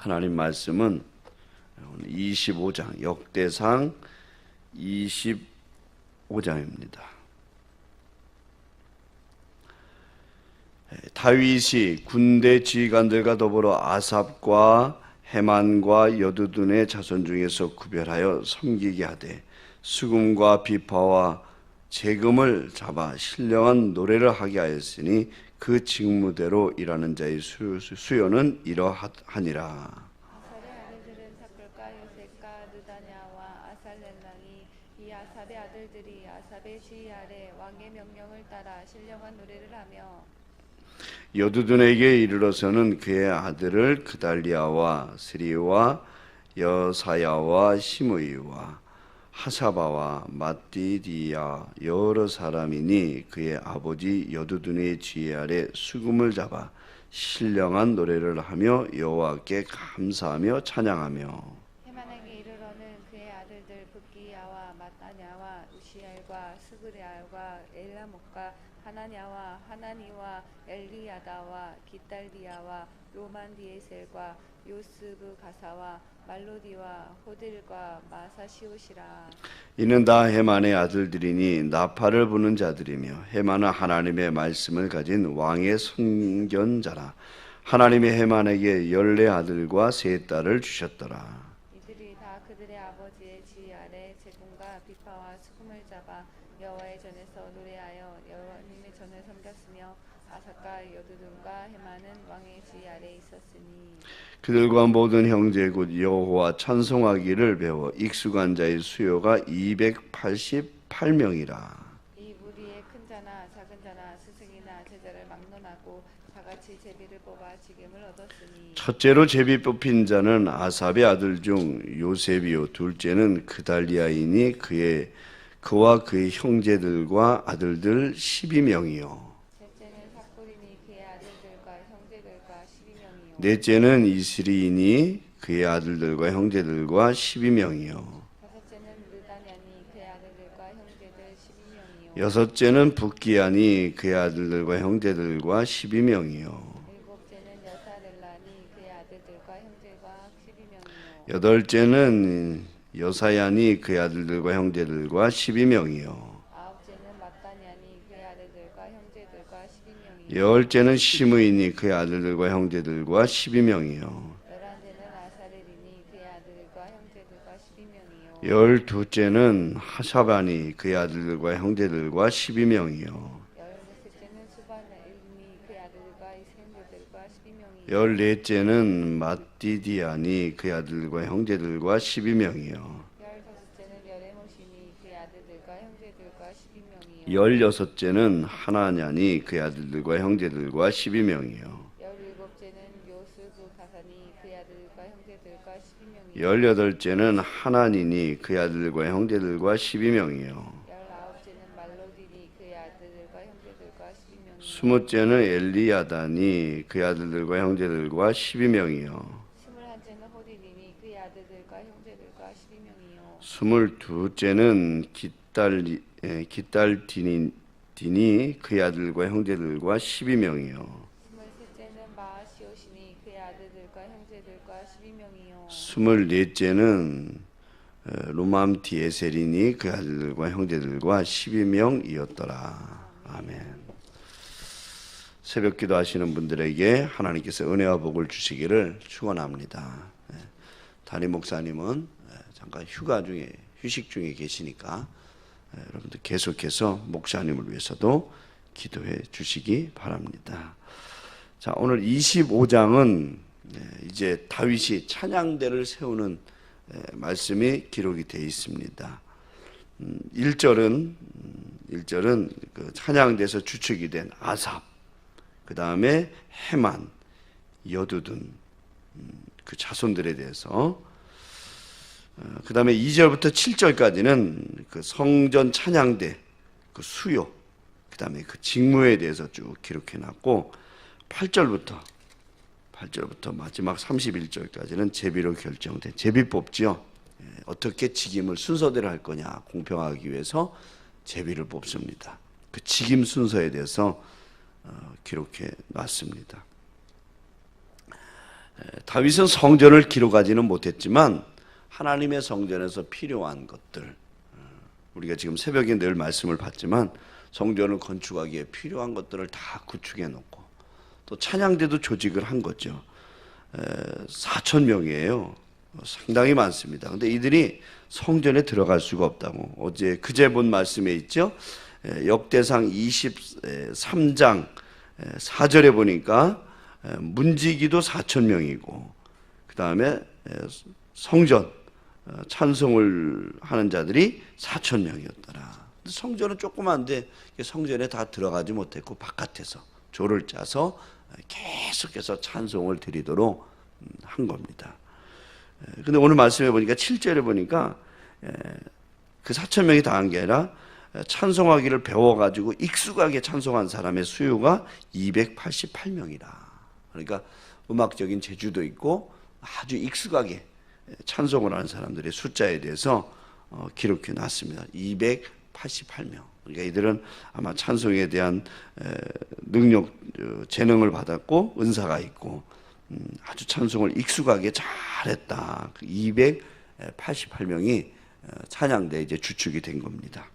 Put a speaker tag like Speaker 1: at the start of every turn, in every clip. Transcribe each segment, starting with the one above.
Speaker 1: 하나님 말씀은 25장, 역대상 25장입니다. 다윗이 군대 지휘관들과 더불어 아삽과 헤만과 여두둔의 자손 중에서 구별하여 섬기게 하되 수금과 비파와 재금을 잡아 신령한 노래를 하게 하였으니 그 직무대로 일하는 자의 수요는 이러하니라.
Speaker 2: 아살의 아들들은 사클과 요셉과 느다냐와 아살렐랑이 이 아삽의 아들들이 아삽의 지휘 아래 왕의 명령을 따라 신령한 노래를 하며
Speaker 1: 여두둔에게 이르러서는 그의 아들을 그달리아와 스리와 여사야와 시므이와 하사바와 마띠디야 여러 사람이니 그의 아버지 여두둔의 지휘 아래 수금을 잡아 신령한 노래를 하며 여호와께 감사하며 찬양하며
Speaker 2: 헤만에게 이르러는 그의 아들들 붓기야와 마따냐와 우시엘과 스그레알과 엘라목과 하나냐와 하나니와 엘리야다와 기달리야와 로만디에셀과 요스브 가사와 말로디와 호딜과 마사시옷이라.
Speaker 1: 이는 다 헤만의 아들들이니 나팔을 부는 자들이며 헤만은 하나님의 말씀을 가진 왕의 선견자라. 하나님이 헤만에게 14아들과 3딸을 주셨더라.
Speaker 2: 이들이 다 그들의 아버지의 지휘 아래 제군과 비파와 수금을 잡아 여호와의 전에서 노래하여 여호와님의 전을 섬겼으며 아삭과 여두둔과 헤만은 왕의 지휘 아래 있었으니
Speaker 1: 그들과 모든 형제 곧 여호와 찬송하기를 배워 익숙한 자의 수요가 288명이라.
Speaker 2: 이 무리의 큰 자나 작은 자나 스승이나 제자를 막론하고 다같이 제비를 뽑아 지금을 얻었으니
Speaker 1: 첫째로 제비 뽑힌 자는 아삽의 아들 중 요셉이요 둘째는 그달리아이니 그와 그의 형제들과 아들들 12명이요
Speaker 2: 셋째는 삭불이니 그의 아들들과 형제들과 12명이요
Speaker 1: 넷째는 이스리이니 그의 아들들과 형제들과 12명이요
Speaker 2: 다섯째는 느다냐니 그의 아들들과 형제들 12명이요
Speaker 1: 여섯째는 붓기야니 그의 아들들과 형제들과 12명이요
Speaker 2: 일곱째는 여사렐라니 그의 아들들과 형제가 12명이요
Speaker 1: 여덟째는 여사야니 그의 아들들과 형제들과 12명이요
Speaker 2: 아홉째는 마따냐니 그의 아들들과 형제들과 12명이요
Speaker 1: 열째는 시므이니 그의 아들들과 형제들과 12명이요
Speaker 2: 열한째는 아사렐이니 그의 아들들과 형제들과 12명이요
Speaker 1: 열두째는 하샤바니 그의 아들들과 형제들과 12명이요
Speaker 2: 열셋째는 수바나일니 그의 아들들과 형제들과 12명이요
Speaker 1: 열넷째는 마띠디아니 그의 아들들과 형제들과 12명이요
Speaker 2: 열다섯째는 여레모시니 그의 아들들과 형제들과 12명이요
Speaker 1: 열여섯째는 하나냐니 그의 아들들과 형제들과 12명이요
Speaker 2: 열일곱째는 요스부 가사니 그의 아들들과 형제들과 12명이요
Speaker 1: 열여덟째는 하나니니 그의 아들들과 형제들과 12명이요
Speaker 2: 열아홉째는 말로디니 그의 아들들과 형제들과 12명이요
Speaker 1: 스무째는 엘리야다니 그의 아들들과 형제들과 12명이요
Speaker 2: 스물한째는 호딜이니 그의 아들들과 형제들과 12명이요
Speaker 1: 스물두째는 기딸디니 그의 아들들과 형제들과 12명이요
Speaker 2: 스물셋째는 마아시오시니 그의 아들들과 형제들과 12명이요
Speaker 1: 스물넷째는 로맘디에셀이니 그의 아들들과 형제들과 12명이었더라. 아멘. 새벽기도 하시는 분들에게 하나님께서 은혜와 복을 주시기를 축원합니다. 담임 목사님은 잠깐 휴식 중에 계시니까 여러분들 계속해서 목사님을 위해서도 기도해 주시기 바랍니다. 자, 오늘 25장은 이제 다윗이 찬양대를 세우는 말씀이 기록이 되어 있습니다. 1절은 그 찬양대에서 주축이 된 아삽, 그 다음에 헤만, 여두둔 그 자손들에 대해서, 그 다음에 2절부터 7절까지는 그 성전 찬양대 그 수요, 그 다음에 그 직무에 대해서 쭉 기록해놨고 8절부터 마지막 31절까지는 제비로 결정된 제비 뽑지요. 어떻게 직임을 순서대로 할 거냐 공평하기 위해서 제비를 뽑습니다. 그 직임 순서에 대해서 기록해 놨습니다. 다윗은 성전을 기록하지는 못했지만 하나님의 성전에서 필요한 것들, 우리가 지금 새벽에 늘 말씀을 받지만 성전을 건축하기에 필요한 것들을 다 구축해 놓고 또 찬양대도 조직을 한 거죠. 4,000명이에요. 상당히 많습니다. 근데 이들이 성전에 들어갈 수가 없다고 그제 본 말씀에 있죠. 역대상 23장 4절에 보니까 문지기도 4,000명이고 그 다음에 성전 찬송을 하는 자들이 4,000명이었더라. 성전은 조그만데 성전에 다 들어가지 못했고 바깥에서 조를 짜서 계속해서 찬송을 드리도록 한 겁니다. 근데 오늘 말씀해 보니까 7절에 보니까 그 4,000명이 다 한 게 아니라 찬송하기를 배워가지고 익숙하게 찬송한 사람의 수요가 288명이라. 그러니까 음악적인 재주도 있고 아주 익숙하게 찬송을 하는 사람들의 숫자에 대해서 기록해 놨습니다. 288명. 그러니까 이들은 아마 찬송에 대한 능력, 재능을 받았고 은사가 있고 아주 찬송을 익숙하게 잘했다. 288명이 찬양대 이제 주축이 된 겁니다.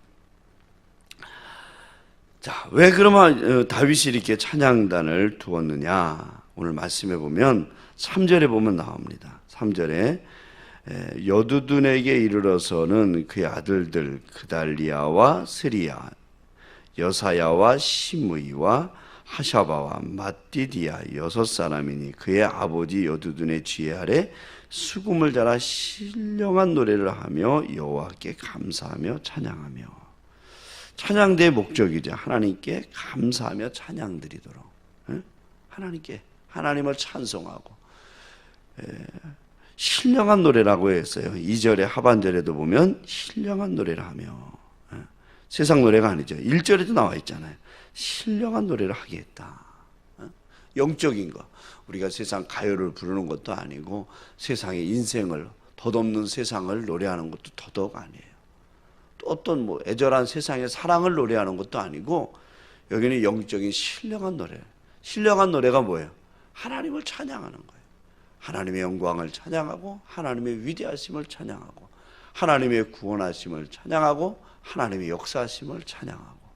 Speaker 1: 자, 왜 그러면 다윗이 이렇게 찬양단을 두었느냐? 오늘 말씀해 보면 3절에 보면 나옵니다. 3절에 여두둔에게 이르러서는 그의 아들들 그달리아와 스리야, 여사야와 시므이와 하샤바와 mat디디아 6사람이니 그의 아버지 여두둔의 지혜 아래 수금을 달아 신령한 노래를 하며 여호와께 감사하며 찬양하며. 찬양대의 목적이죠. 하나님께 감사하며 찬양드리도록, 하나님께 하나님을 찬송하고 신령한 노래라고 했어요. 2절의 하반절에도 보면 신령한 노래를 하며, 세상 노래가 아니죠. 1절에도 나와 있잖아요. 신령한 노래를 하겠다. 영적인 거. 우리가 세상 가요를 부르는 것도 아니고 세상의 인생을, 덧없는 세상을 노래하는 것도 더더욱 아니에요. 또 어떤 애절한 세상의 사랑을 노래하는 것도 아니고 여기는 영적인 신령한 노래. 신령한 노래가 뭐예요? 하나님을 찬양하는 거예요. 하나님의 영광을 찬양하고 하나님의 위대하심을 찬양하고 하나님의 구원하심을 찬양하고 하나님의 역사하심을 찬양하고.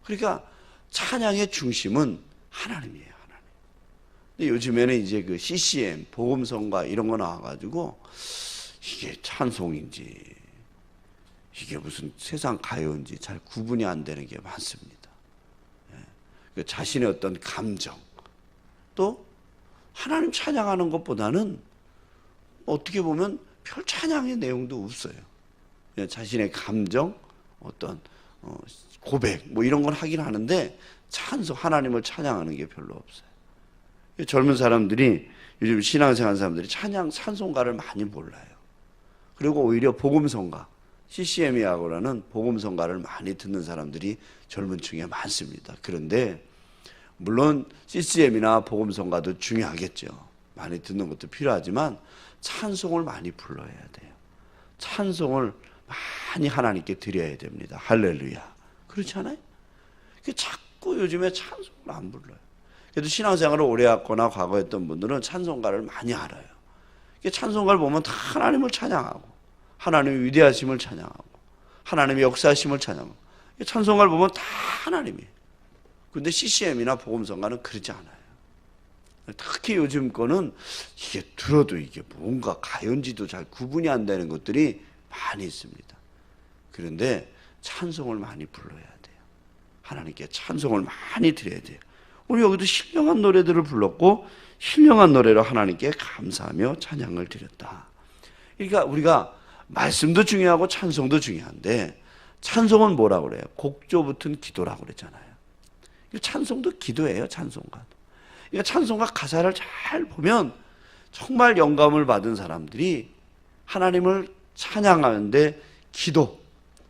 Speaker 1: 그러니까 찬양의 중심은 하나님이에요. 하나님. 근데 요즘에는 이제 그 CCM 복음성가 이런 거 나와가지고 이게 찬송인지 이게 무슨 세상 가요인지 잘 구분이 안 되는 게 많습니다. 그 자신의 어떤 감정, 또 하나님 찬양하는 것보다는 어떻게 보면 별 찬양의 내용도 없어요. 자신의 감정, 어떤 고백 이런 건 하긴 하는데 찬송, 하나님을 찬양하는 게 별로 없어요. 젊은 사람들이, 요즘 신앙생활 하는 사람들이 찬송가를 많이 몰라요. 그리고 오히려 복음성가, CCM이라고라는 복음성가를 많이 듣는 사람들이 젊은 층에 많습니다. 그런데 물론 CCM이나 복음성가도 중요하겠죠. 많이 듣는 것도 필요하지만 찬송을 많이 불러야 돼요. 찬송을 많이 하나님께 드려야 됩니다. 할렐루야. 그렇지 않아요? 자꾸 요즘에 찬송을 안 불러요. 그래도 신앙생활을 오래 했거나 과거에 했던 분들은 찬송가를 많이 알아요. 찬송가를 보면 다 하나님을 찬양하고 하나님의 위대하심을 찬양하고 하나님의 역사하심을 찬양하고 찬송가를 보면 다 하나님이에요. 그런데 CCM이나 복음성가는 그러지 않아요. 특히 요즘 거는 이게 들어도 이게 뭔가 가요인지도 잘 구분이 안 되는 것들이 많이 있습니다. 그런데 찬송을 많이 불러야 돼요. 하나님께 찬송을 많이 드려야 돼요. 우리 여기도 신령한 노래들을 불렀고 신령한 노래로 하나님께 감사하며 찬양을 드렸다. 그러니까 우리가 말씀도 중요하고 찬송도 중요한데 찬송은 뭐라고 그래요? 곡조 붙은 기도라고 그랬잖아요. 찬송도 기도예요. 찬송가도. 그러니까 찬송가 가사를 잘 보면 정말 영감을 받은 사람들이 하나님을 찬양하는데 기도,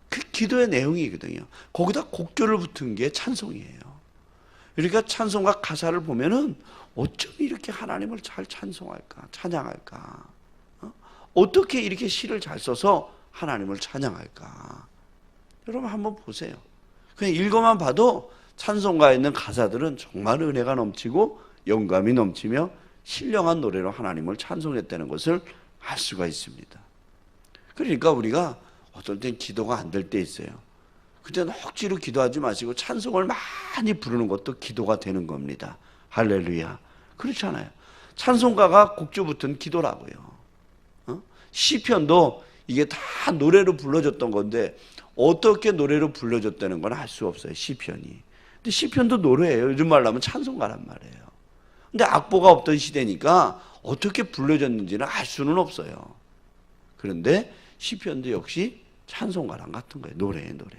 Speaker 1: 그 기도의 내용이거든요. 거기다 곡조를 붙은 게 찬송이에요. 그러니까 찬송가 가사를 보면은 어쩜 이렇게 하나님을 잘 찬송할까, 찬양할까? 어떻게 이렇게 시를 잘 써서 하나님을 찬양할까? 여러분 한번 보세요. 그냥 읽어만 봐도 찬송가에 있는 가사들은 정말 은혜가 넘치고 영감이 넘치며 신령한 노래로 하나님을 찬송했다는 것을 알 수가 있습니다. 그러니까 우리가 어떨 땐 기도가 안 될 때 있어요. 그때는 억지로 기도하지 마시고 찬송을 많이 부르는 것도 기도가 되는 겁니다. 할렐루야. 그렇잖아요. 찬송가가 곡조 붙은 기도라고요. 시편도 이게 다 노래로 불러줬던 건데 어떻게 노래로 불러줬다는 건 알 수 없어요. 시편이. 근데 시편도 노래예요. 요즘 말로 하면 찬송가란 말이에요. 근데 악보가 없던 시대니까 어떻게 불려졌는지는 알 수는 없어요. 그런데 시편도 역시 찬송가랑 같은 거예요. 노래예요, 노래.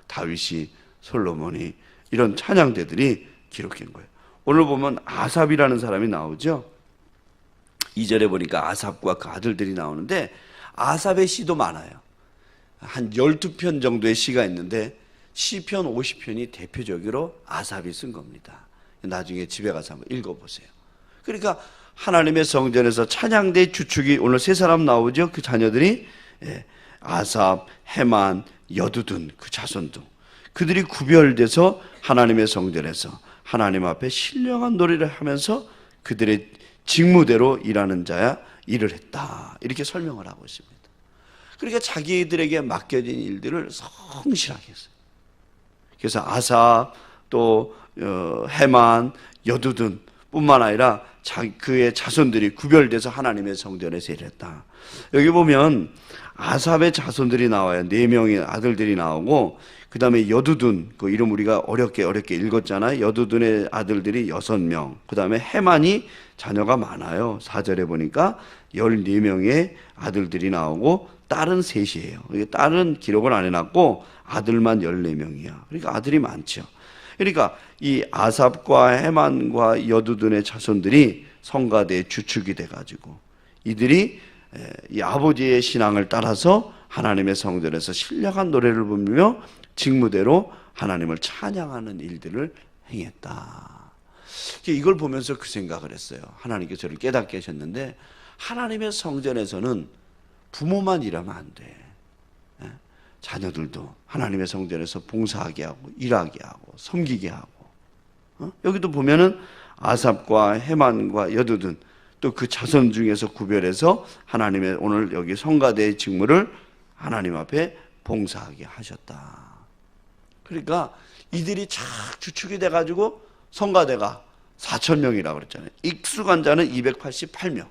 Speaker 1: 다윗이, 솔로몬이 이런 찬양대들이 기록한 거예요. 오늘 보면 아삽이라는 사람이 나오죠. 2절에 보니까 아삽과 그 아들들이 나오는데 아삽의 시도 많아요. 한 12편 정도의 시가 있는데 시편 50편이 대표적으로 아삽이 쓴 겁니다. 나중에 집에 가서 한번 읽어보세요. 그러니까 하나님의 성전에서 찬양대 주축이 오늘 세 사람 나오죠. 그 자녀들이 아삽, 헤만, 여두둔 그 자손도 그들이 구별돼서 하나님의 성전에서 하나님 앞에 신령한 노래를 하면서 그들의 직무대로 일하는 자야 일을 했다. 이렇게 설명을 하고 있습니다. 그러니까 자기들에게 맡겨진 일들을 성실하게 했어요. 그래서 아삽 또 헤만, 여두둔 뿐만 아니라 그의 자손들이 구별돼서 하나님의 성전에서 일했다. 여기 보면 아삽의 자손들이 나와요. 4명의 아들들이 나오고 그 다음에 여두둔 그 이름 우리가 어렵게 읽었잖아요. 여두둔의 아들들이 6명. 그 다음에 헤만이 자녀가 많아요. 4절에 보니까 14명의 아들들이 나오고 딸은 3이에요. 딸은 기록을 안 해놨고 아들만 14명이야. 그러니까 아들이 많죠. 그러니까 이 아삽과 헤만과 여두둔의 자손들이 성가대의 주축이 돼가지고 이들이 이 아버지의 신앙을 따라서 하나님의 성전에서 신령한 노래를 부르며 직무대로 하나님을 찬양하는 일들을 행했다. 이걸 보면서 그 생각을 했어요. 하나님께서 저를 깨닫게 하셨는데 하나님의 성전에서는 부모만 일하면 안 돼. 자녀들도 하나님의 성전에서 봉사하게 하고 일하게 하고 섬기게 하고 여기도 보면은 아삽과 헤만과 여두둔 또 그 자손 중에서 구별해서 하나님의 오늘 여기 성가대의 직무를 하나님 앞에 봉사하게 하셨다. 그러니까 이들이 착 주축이 돼가지고 성가대가 4,000명이라고 그랬잖아요. 익숙한 자는 288명.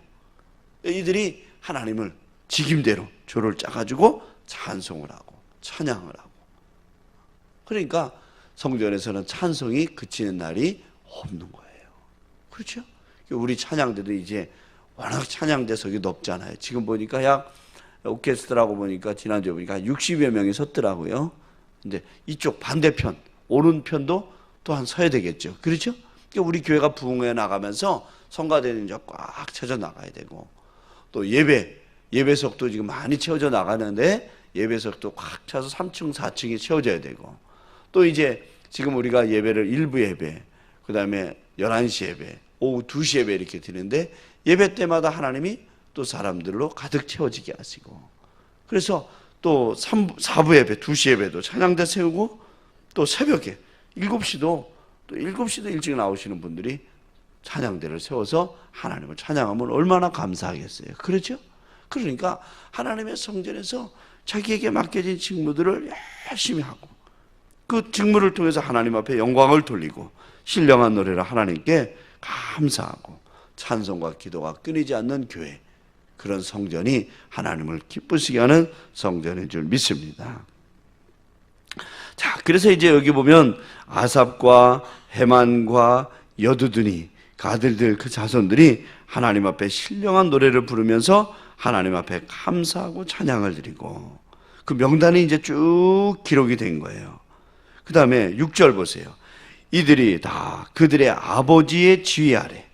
Speaker 1: 이들이 하나님을 직임대로 조를 짜가지고 찬송을 하고 찬양을 하고. 그러니까 성전에서는 찬송이 그치는 날이 없는 거예요. 그렇죠? 우리 찬양대도 이제 워낙 찬양대석이 높잖아요. 지금 보니까 약 오케스트라고 보니까 지난주에 보니까 60여 명이 섰더라고요. 근데 이쪽 반대편 오른편도 또한 서야 되겠죠. 그렇죠? 그러니까 우리 교회가 부흥회 나가면서 성가대는 이제 꽉 채워져 나가야 되고 또 예배석도 지금 많이 채워져 나가는데 예배석도 꽉 차서 3층 4층이 채워져야 되고 또 이제 지금 우리가 예배를 일부 예배 그 다음에 11시 예배 오후 2시 예배 이렇게 드리는데 예배 때마다 하나님이 또 사람들로 가득 채워지게 하시고 그래서 또 4부 예배 2시 예배도 찬양대 세우고 또 새벽에 7시도 일찍 나오시는 분들이 찬양대를 세워서 하나님을 찬양하면 얼마나 감사하겠어요. 그렇죠? 그러니까 하나님의 성전에서 자기에게 맡겨진 직무들을 열심히 하고 그 직무를 통해서 하나님 앞에 영광을 돌리고 신령한 노래를 하나님께 감사하고 찬송과 기도가 끊이지 않는 교회 그런 성전이 하나님을 기쁘시게 하는 성전인 줄 믿습니다. 자, 그래서 이제 여기 보면 아삽과 헤만과 여두둔이 그 아들들 그 자손들이 하나님 앞에 신령한 노래를 부르면서 하나님 앞에 감사하고 찬양을 드리고 그 명단이 이제 쭉 기록이 된 거예요. 그 다음에 6절 보세요. 이들이 다 그들의 아버지의 지휘 아래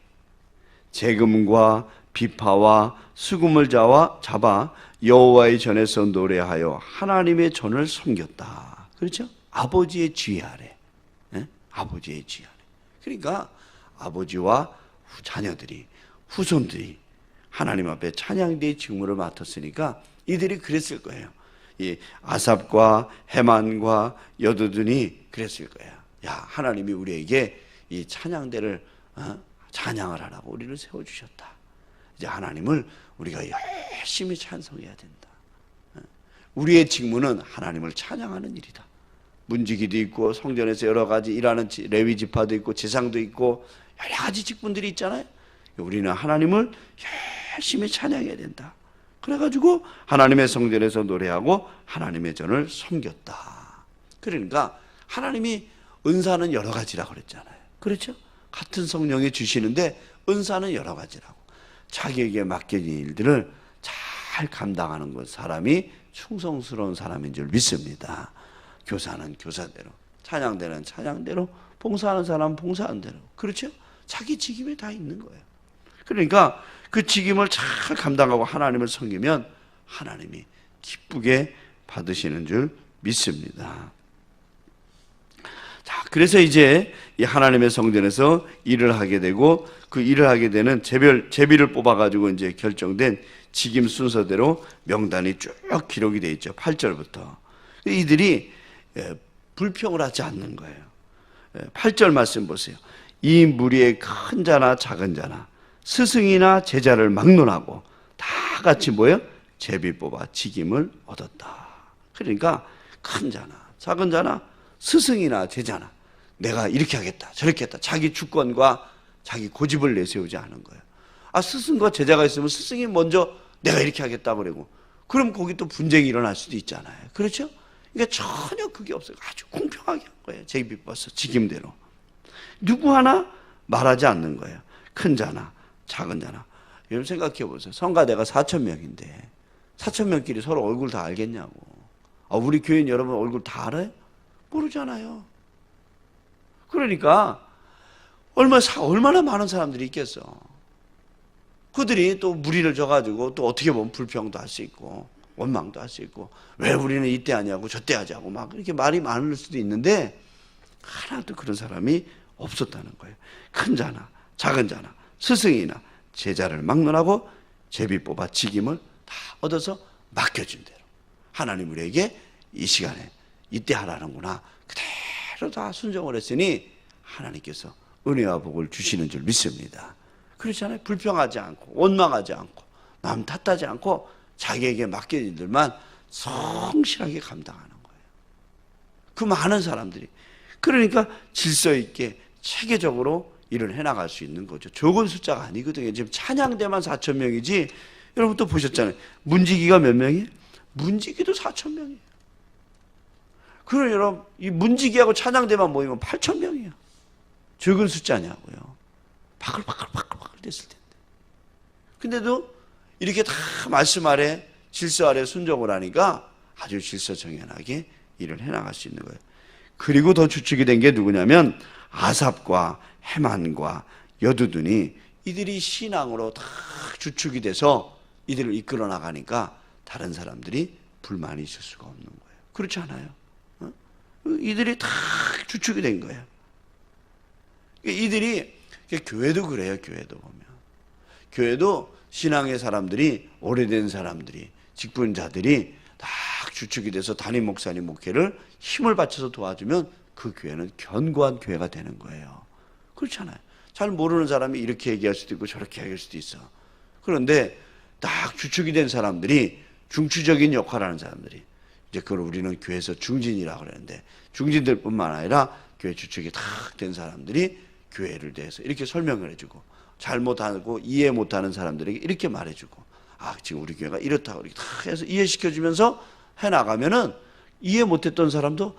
Speaker 1: 재금과 비파와 수금을 잡아 여호와의 전에서 노래하여 하나님의 전을 섬겼다. 그렇죠? 아버지의 지휘 아래. 아버지의 지휘 아래. 그러니까 아버지와 자녀들이 후손들이 하나님 앞에 찬양대의 직무를 맡았으니까 이들이 그랬을 거예요. 이 아삽과 헤만과 여두둔이 그랬을 거예요. 야, 하나님이 우리에게 이 찬양대를 찬양을 하라고 우리를 세워주셨다. 이제 하나님을 우리가 열심히 찬송해야 된다. 우리의 직무는 하나님을 찬양하는 일이다. 문지기도 있고 성전에서 여러 가지 일하는 레위 지파도 있고 제사장도 있고 여러 가지 직분들이 있잖아요. 우리는 하나님을 열심히 찬양해야 된다. 그래가지고 하나님의 성전에서 노래하고 하나님의 전을 섬겼다. 그러니까 하나님이 은사는 여러 가지라고 그랬잖아요. 그렇죠? 같은 성령이 주시는데 은사는 여러 가지라고. 자기에게 맡겨진 일들을 잘 감당하는 것, 사람이 충성스러운 사람인 줄 믿습니다. 교사는 교사대로, 찬양대는 찬양대로, 봉사하는 사람은 봉사하는 대로. 그렇죠? 자기 직임에 다 있는 거예요. 그러니까 그 직임을 잘 감당하고 하나님을 섬기면 하나님이 기쁘게 받으시는 줄 믿습니다. 자, 그래서 이제 이 하나님의 성전에서 일을 하게 되고 그 일을 하게 되는 제비를 뽑아가지고 이제 결정된 직임 순서대로 명단이 쭉 기록이 되어 있죠. 8절부터. 이들이 불평을 하지 않는 거예요. 8절 말씀 보세요. 이 무리의 큰 자나 작은 자나 스승이나 제자를 막론하고 다 같이 뭐예요? 제비 뽑아 직임을 얻었다. 그러니까 큰 자나 작은 자나 스승이나 제자나 내가 이렇게 하겠다 저렇게 했다. 자기 주권과 자기 고집을 내세우지 않은 거예요. 스승과 제자가 있으면 스승이 먼저 내가 이렇게 하겠다고 그러고 그럼 거기 또 분쟁이 일어날 수도 있잖아요. 그렇죠? 그러니까 전혀 그게 없어요. 아주 공평하게 한 거예요. 제비 뽑아서 직임대로. 누구 하나 말하지 않는 거예요. 큰 자나 작은 자나. 여러분 생각해 보세요. 성가대가 4,000명인데 4,000명끼리 서로 얼굴 다 알겠냐고. 우리 교인 여러분 얼굴 다 알아요? 모르잖아요. 그러니까 얼마나 많은 사람들이 있겠어. 그들이 또 무리를 져가지고 또 어떻게 보면 불평도 할 수 있고 원망도 할 수 있고 왜 우리는 이때 하냐고 저때 하자고 막 이렇게 말이 많을 수도 있는데 하나도 그런 사람이 없었다는 거예요. 큰 자나 작은 자나 스승이나 제자를 막론하고 제비 뽑아 직임을 다 얻어서 맡겨준 대로 하나님 우리에게 이 시간에 이때 하라는구나 그대로 다 순종을 했으니 하나님께서 은혜와 복을 주시는 줄 믿습니다. 그렇잖아요. 불평하지 않고 원망하지 않고 남 탓하지 않고 자기에게 맡겨진 일들만 성실하게 감당하는 거예요. 그 많은 사람들이 그러니까 질서 있게 체계적으로 일을 해나갈 수 있는 거죠. 적은 숫자가 아니거든요. 지금 찬양대만 4,000명이지 여러분 또 보셨잖아요. 문지기가 몇 명이에요? 문지기도 4,000명이에요. 그럼 여러분 이 문지기하고 찬양대만 모이면 8,000명이에요. 적은 숫자냐고요. 바글바글 됐을 텐데. 근데도 이렇게 다 말씀 아래 질서 아래 순종을 하니까 아주 질서정연하게 일을 해나갈 수 있는 거예요. 그리고 더 주축이 된 게 누구냐면 아삽과 헤만과 여두둔이 이들이 신앙으로 다 주축이 돼서 이들을 이끌어 나가니까 다른 사람들이 불만이 있을 수가 없는 거예요. 그렇지 않아요? 이들이 다 주축이 된 거예요. 이들이 교회도 그래요. 교회도 보면 교회도 신앙의 사람들이 오래된 사람들이 직분자들이 다 주축이 돼서 담임 목사님 목회를 힘을 바쳐서 도와주면 그 교회는 견고한 교회가 되는 거예요. 그렇잖아요. 잘 모르는 사람이 이렇게 얘기할 수도 있고 저렇게 얘기할 수도 있어. 그런데 딱 주축이 된 사람들이 중추적인 역할을 하는 사람들이 이제 그걸 우리는 교회에서 중진이라고 그러는데 중진들뿐만 아니라 교회 주축이 딱 된 사람들이 교회를 대해서 이렇게 설명을 해주고 잘못하고 이해 못하는 사람들에게 이렇게 말해주고 지금 우리 교회가 이렇다고 이렇게 다 해서 이해시켜주면서 해나가면은 이해 못했던 사람도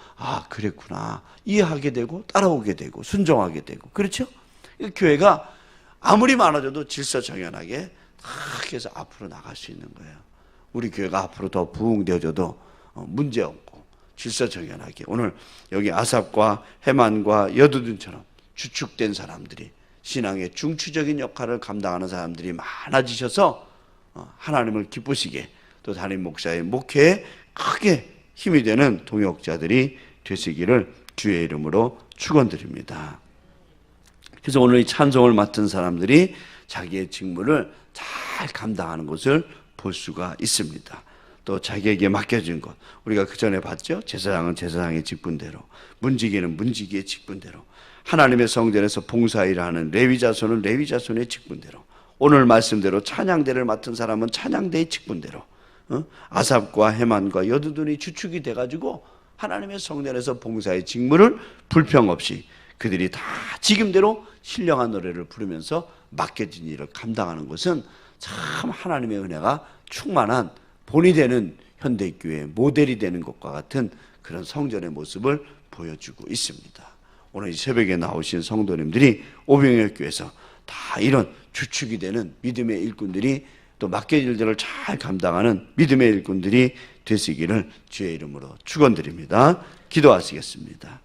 Speaker 1: 그랬구나 이해하게 되고 따라오게 되고 순종하게 되고 그렇죠? 교회가 아무리 많아져도 질서정연하게 딱 해서 앞으로 나갈 수 있는 거예요. 우리 교회가 앞으로 더 부흥되어져도 문제없고 질서정연하게 오늘 여기 아삽과 헤만과 여두둔처럼 주축된 사람들이 신앙의 중추적인 역할을 감당하는 사람들이 많아지셔서 하나님을 기쁘시게 또 담임 목사의 목회에 크게 힘이 되는 동역자들이 되시기를 주의 이름으로 축원드립니다. 그래서 오늘 이 찬송을 맡은 사람들이 자기의 직무를 잘 감당하는 것을 볼 수가 있습니다. 또 자기에게 맡겨진 것, 우리가 그 전에 봤죠? 제사장은 제사장의 직분대로, 문지기는 문지기의 직분대로, 하나님의 성전에서 봉사일을 하는 레위자손은 레위자손의 직분대로, 오늘 말씀대로 찬양대를 맡은 사람은 찬양대의 직분대로, 아삽과 헤만과 여두둔이 주축이 돼가지고 하나님의 성전에서 봉사의 직무를 불평 없이 그들이 다 직임대로 신령한 노래를 부르면서 맡겨진 일을 감당하는 것은 참 하나님의 은혜가 충만한 본이 되는 현대교회 모델이 되는 것과 같은 그런 성전의 모습을 보여주고 있습니다. 오늘 이 새벽에 나오신 성도님들이 오병이어교회에서 다 이런 주축이 되는 믿음의 일꾼들이, 또 맡겨질 일들을 잘 감당하는 믿음의 일꾼들이 되시기를 주의 이름으로 축원드립니다. 기도하시겠습니다.